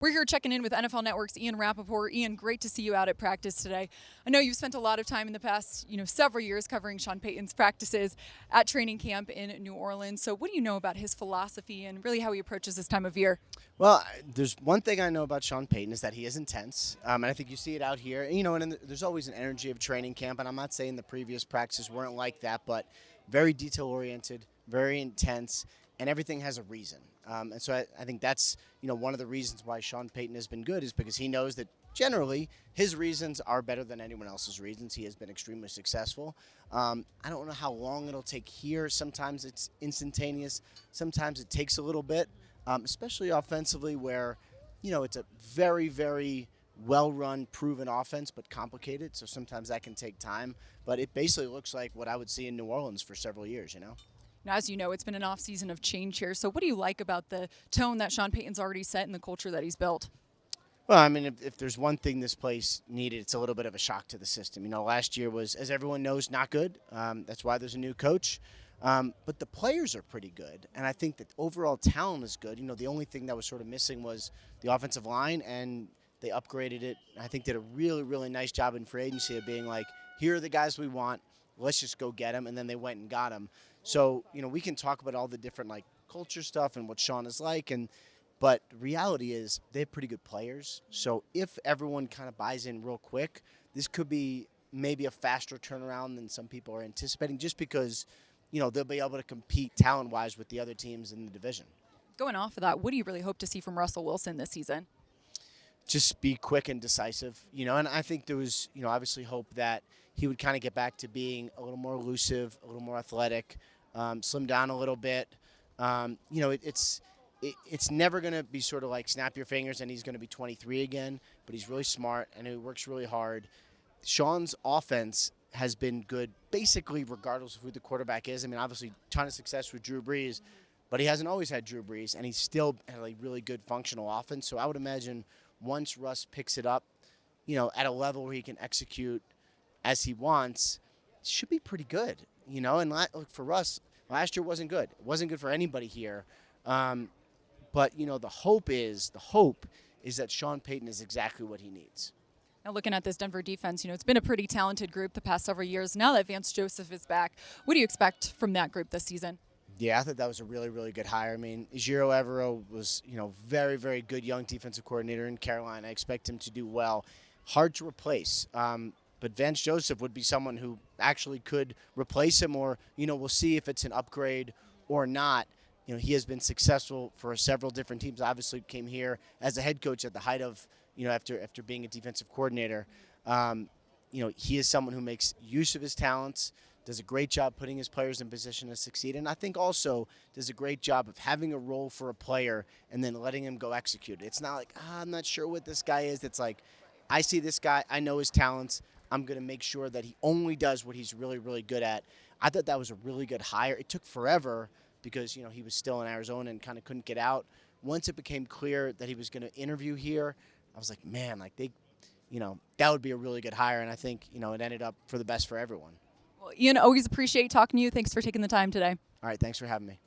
We're here checking in with NFL Network's Ian Rapoport. Ian, great to see you out at practice today. I know you've spent a lot of time in the past, several years covering Sean Payton's practices at training camp in New Orleans. So what do you know about his philosophy and really how he approaches this time of year? Well, there's one thing I know about Sean Payton is that he is intense, and I think you see it out here. And there's always an energy of training camp, and I'm not saying the previous practices weren't like that, but very detail-oriented, very intense, and everything has a reason. And so I think that's one of the reasons why Sean Payton has been good is because he knows that generally his reasons are better than anyone else's reasons. He has been extremely successful. I don't know how long it'll take here. Sometimes it's instantaneous. Sometimes it takes a little bit, especially offensively where, it's a very, very well-run, proven offense, but complicated. So sometimes that can take time. But it basically looks like what I would see in New Orleans for several years, Now, as you know, it's been an off-season of change here. So what do you like about the tone that Sean Payton's already set and the culture that he's built? Well, I mean, if there's one thing this place needed, it's a little bit of a shock to the system. Last year was, as everyone knows, not good. That's why there's a new coach. But the players are pretty good, and I think that overall talent is good. The only thing that was sort of missing was the offensive line, and they upgraded it. I think did a really, really nice job in free agency of being like, here are the guys we want. Let's just go get them, and then they went and got them. So, we can talk about all the different, culture stuff and what Sean is like, but the reality is they have pretty good players. So if everyone kind of buys in real quick, this could be maybe a faster turnaround than some people are anticipating just because, they'll be able to compete talent-wise with the other teams in the division. Going off of that, what do you really hope to see from Russell Wilson this season? Just be quick and decisive, and I think there was, obviously hope that he would kind of get back to being a little more elusive, a little more athletic, slim down a little bit. It's never going to be sort of like snap your fingers and he's going to be 23 again, but he's really smart and he works really hard. Sean's offense has been good basically regardless of who the quarterback is. I mean, obviously, ton of success with Drew Brees, but he hasn't always had Drew Brees, and he's still had a really good functional offense. So I would imagine once Russ picks it up, at a level where he can execute as he wants, it should be pretty good, And for Russ, last year wasn't good. It wasn't good for anybody here. But, the hope is that Sean Payton is exactly what he needs. Now, looking at this Denver defense, it's been a pretty talented group the past several years. Now that Vance Joseph is back, what do you expect from that group this season? Yeah, I thought that was a really, really good hire. I mean, Ejiro Evero was, very, very good young defensive coordinator in Carolina. I expect him to do well. Hard to replace. But Vance Joseph would be someone who actually could replace him or, we'll see if it's an upgrade or not. He has been successful for several different teams. Obviously came here as a head coach at the height of, after being a defensive coordinator. He is someone who makes use of his talents, does a great job putting his players in position to succeed, and I think also does a great job of having a role for a player and then letting him go execute it. It's not like, I'm not sure what this guy is. It's like, I see this guy, I know his talents, I'm going to make sure that he only does what he's really, really good at. I thought that was a really good hire. It took forever because, he was still in Arizona and kind of couldn't get out. Once it became clear that he was going to interview here, I was like, man, that would be a really good hire. And I think, it ended up for the best for everyone. Well, Ian, always appreciate talking to you. Thanks for taking the time today. All right, thanks for having me.